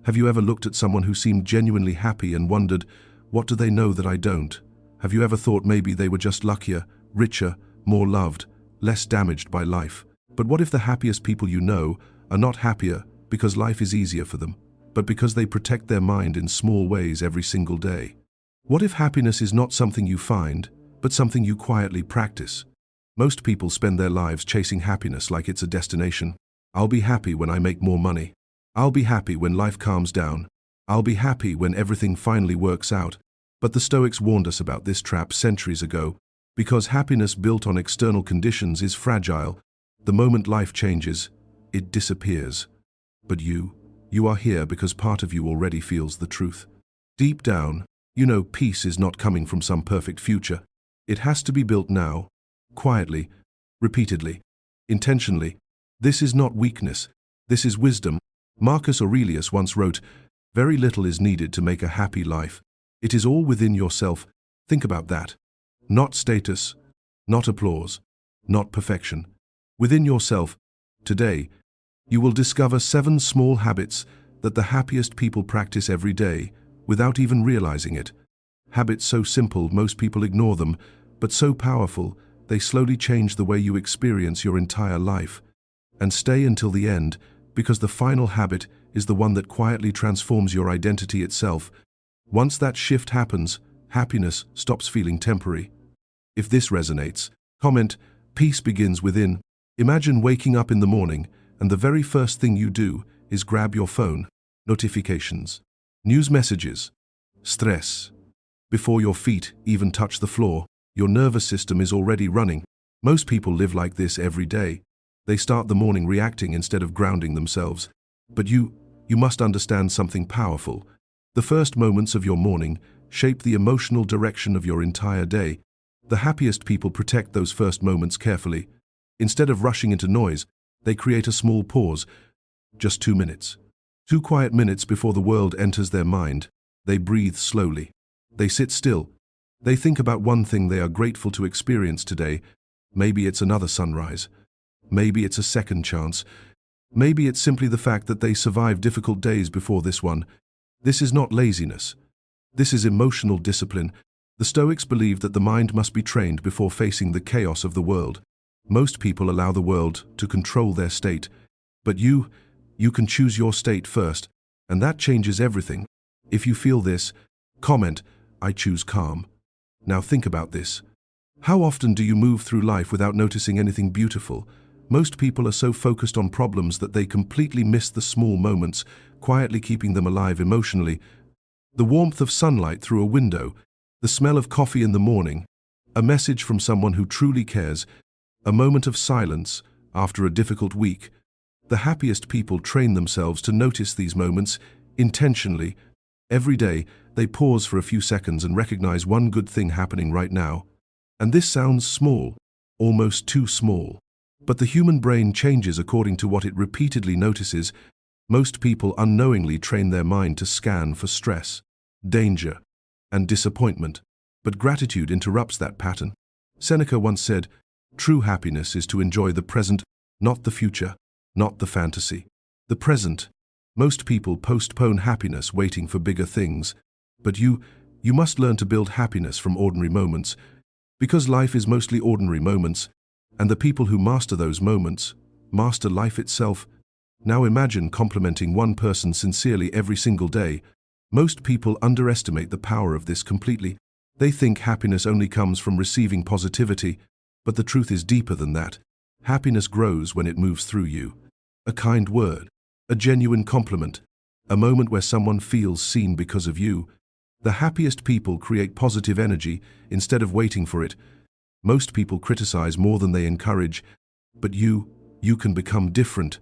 Have you ever looked at someone who seemed genuinely happy and wondered, what do they know that I don't? Have you ever thought maybe they were just luckier, richer, more loved, less damaged by life? But what if the happiest people you know are not happier because life is easier for them, but because they protect their mind in small ways every single day? What if happiness is not something you find, but something you quietly practice? Most people spend their lives chasing happiness like it's a destination. I'll be happy when I make more money. I'll be happy when life calms down. I'll be happy when everything finally works out. But the Stoics warned us about this trap centuries ago, because happiness built on external conditions is fragile. The moment life changes, it disappears. But you are here because part of you already feels the truth. Deep down, you know peace is not coming from some perfect future. It has to be built now, quietly, repeatedly, intentionally. This is not weakness, this is wisdom. Marcus Aurelius once wrote, "Very little is needed to make a happy life. It is all within yourself." Think about that. Not status, not applause, not perfection. Within yourself, today, you will discover 7 small habits that the happiest people practice every day without even realizing it. Habits so simple most people ignore them, but so powerful they slowly change the way you experience your entire life. And stay until the end, because the final habit is the one that quietly transforms your identity itself. Once that shift happens, happiness stops feeling temporary. If this resonates, comment, "Peace begins within." Imagine waking up in the morning and the very first thing you do is grab your phone. Notifications, news messages, stress. Before your feet even touch the floor, your nervous system is already running. Most people live like this every day. They start the morning reacting instead of grounding themselves. But you must understand something powerful. The first moments of your morning shape the emotional direction of your entire day. The happiest people protect those first moments carefully. Instead of rushing into noise, they create a small pause, just 2 minutes. 2 quiet minutes before the world enters their mind. They breathe slowly. They sit still. They think about one thing they are grateful to experience today. Maybe it's another sunrise. Maybe it's a second chance. Maybe it's simply the fact that they survived difficult days before this one. This is not laziness. This is emotional discipline. The Stoics believed that the mind must be trained before facing the chaos of the world. Most people allow the world to control their state. But you can choose your state first, and that changes everything. If you feel this, comment, "I choose calm." Now think about this. How often do you move through life without noticing anything beautiful? Most people are so focused on problems that they completely miss the small moments, quietly keeping them alive emotionally. The warmth of sunlight through a window, the smell of coffee in the morning, a message from someone who truly cares, a moment of silence after a difficult week. The happiest people train themselves to notice these moments intentionally. Every day, they pause for a few seconds and recognize one good thing happening right now. And this sounds small, almost too small. But the human brain changes according to what it repeatedly notices. Most people unknowingly train their mind to scan for stress, danger, and disappointment. But gratitude interrupts that pattern. Seneca once said, "True happiness is to enjoy the present, not the future, not the fantasy. The present." Most people postpone happiness waiting for bigger things. But you must learn to build happiness from ordinary moments. Because life is mostly ordinary moments, and the people who master those moments master life itself. Now imagine complimenting one person sincerely every single day. Most people underestimate the power of this completely. They think happiness only comes from receiving positivity, but the truth is deeper than that. Happiness grows when it moves through you. A kind word, a genuine compliment, a moment where someone feels seen because of you. The happiest people create positive energy instead of waiting for it. Most people criticize more than they encourage, but you can become different.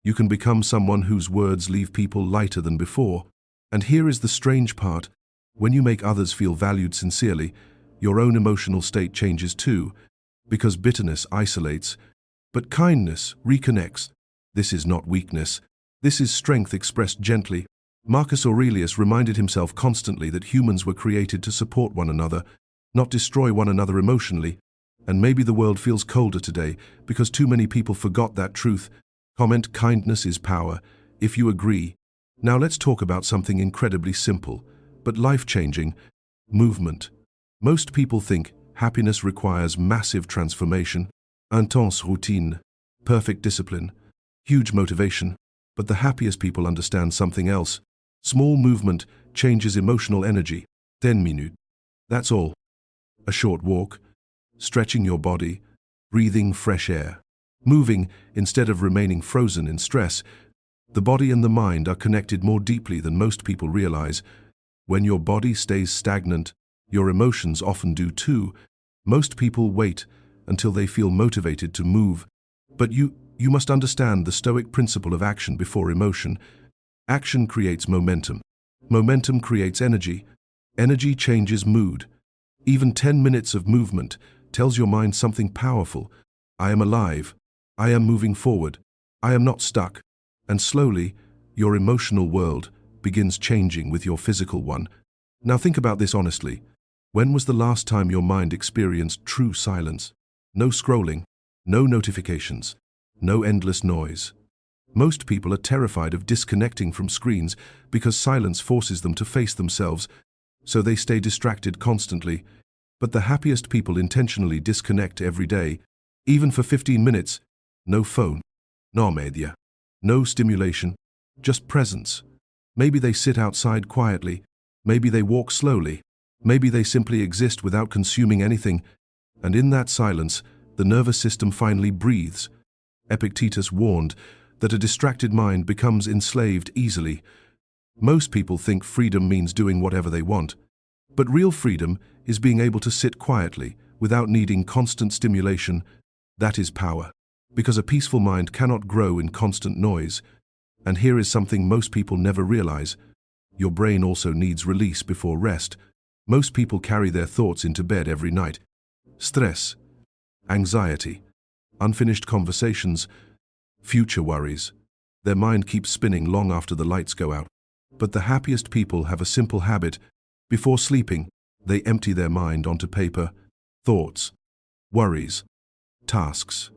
You can become someone whose words leave people lighter than before. And here is the strange part. When you make others feel valued sincerely, your own emotional state changes too, because bitterness isolates, but kindness reconnects. This is not weakness. This is strength expressed gently. Marcus Aurelius reminded himself constantly that humans were created to support one another, not destroy one another emotionally. And maybe the world feels colder today because too many people forgot that truth. Comment, "Kindness is power." If you agree, Now let's talk about something incredibly simple, but life-changing: movement. Most people think happiness requires massive transformation, intense routine, perfect discipline, huge motivation. But the happiest people understand something else. Small movement changes emotional energy. 10 minutes. That's all. A short walk, stretching your body, breathing fresh air, moving instead of remaining frozen in stress. The body and the mind are connected more deeply than most people realize. When your body stays stagnant, your emotions often do too. Most people wait until they feel motivated to move. But you must understand the Stoic principle of action before emotion. Action creates momentum. Momentum creates energy. Energy changes mood. Even 10 minutes of movement tells your mind something powerful. I am alive. I am moving forward. I am not stuck. And slowly, your emotional world begins changing with your physical one. Now think about this honestly. When was the last time your mind experienced true silence? No scrolling, no notifications, no endless noise. Most people are terrified of disconnecting from screens because silence forces them to face themselves, so they stay distracted constantly. But the happiest people intentionally disconnect every day, even for 15 minutes. No phone, no media, no stimulation, just presence. Maybe they sit outside quietly, maybe they walk slowly, maybe they simply exist without consuming anything, and in that silence, the nervous system finally breathes. Epictetus warned that a distracted mind becomes enslaved easily. Most people think freedom means doing whatever they want, but real freedom is being able to sit quietly without needing constant stimulation. That is power, because a peaceful mind cannot grow in constant noise. And here is something most people never realize. Your brain also needs release before rest. Most people carry their thoughts into bed every night. Stress, anxiety, unfinished conversations, future worries. Their mind keeps spinning long after the lights go out. But the happiest people have a simple habit. Before sleeping, they empty their mind onto paper. Thoughts, worries, tasks,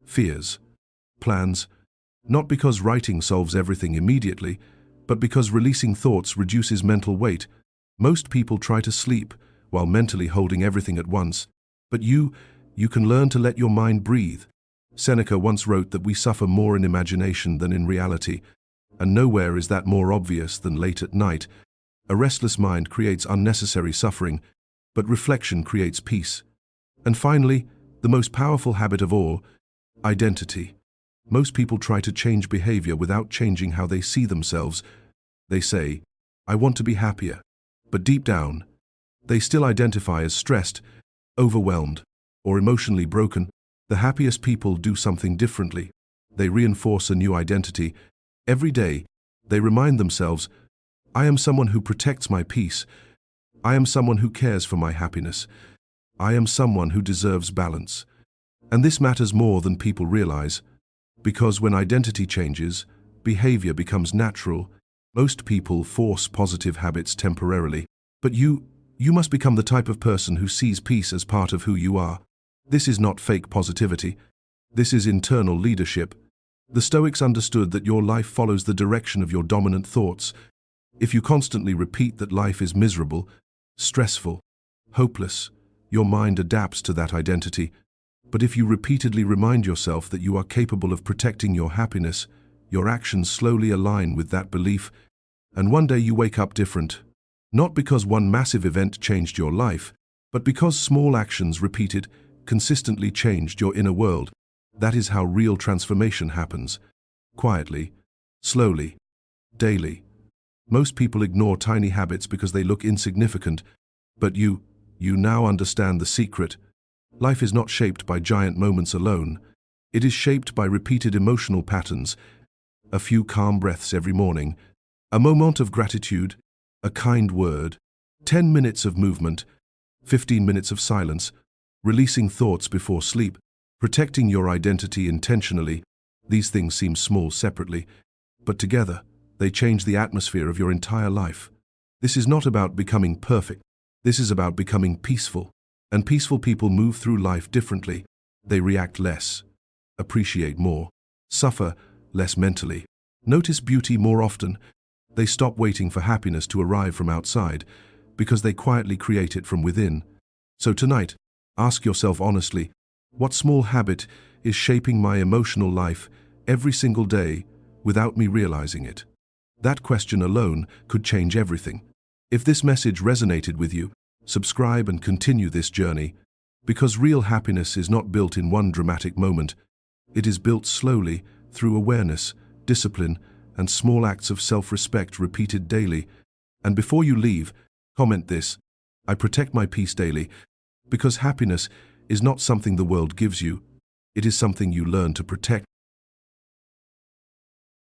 fears, plans. Not because writing solves everything immediately, but because releasing thoughts reduces mental weight. Most people try to sleep while mentally holding everything at once. But you can learn to let your mind breathe. Seneca once wrote that we suffer more in imagination than in reality, and nowhere is that more obvious than late at night. A restless mind creates unnecessary suffering, but reflection creates peace. And finally, the most powerful habit of all, identity. Most people try to change behavior without changing how they see themselves. They say, I want to be happier. But deep down, they still identify as stressed, overwhelmed, or emotionally broken. The happiest people do something differently. They reinforce a new identity. Every day, they remind themselves, I am someone who protects my peace. I am someone who cares for my happiness. I am someone who deserves balance. And this matters more than people realize, because when identity changes, behavior becomes natural. Most people force positive habits temporarily, but you must become the type of person who sees peace as part of who you are. This is not fake positivity. This is internal leadership. The Stoics understood that your life follows the direction of your dominant thoughts. If you constantly repeat that life is miserable, stressful, hopeless, your mind adapts to that identity. But if you repeatedly remind yourself that you are capable of protecting your happiness, your actions slowly align with that belief, and one day you wake up different. Not because one massive event changed your life, but because small actions repeated consistently changed your inner world. That is how real transformation happens. Quietly, slowly, daily. Most people ignore tiny habits because they look insignificant, but you now understand the secret. Life is not shaped by giant moments alone. It is shaped by repeated emotional patterns. A few calm breaths every morning, a moment of gratitude, a kind word, 10 minutes of movement, 15 minutes of silence, releasing thoughts before sleep, protecting your identity intentionally. These things seem small separately, but together, they change the atmosphere of your entire life. This is not about becoming perfect. This is about becoming peaceful. And peaceful people move through life differently. They react less, appreciate more, suffer less mentally, notice beauty more often, They stop waiting for happiness to arrive from outside because they quietly create it from within. So tonight, ask yourself honestly, what small habit is shaping my emotional life every single day without me realizing it? That question alone could change everything. If this message resonated with you, subscribe and continue this journey, because real happiness is not built in one dramatic moment. It is built slowly through awareness, discipline, and small acts of self-respect repeated daily. And before you leave, comment this: I protect my peace daily, because happiness is not something the world gives you. It is something you learn to protect.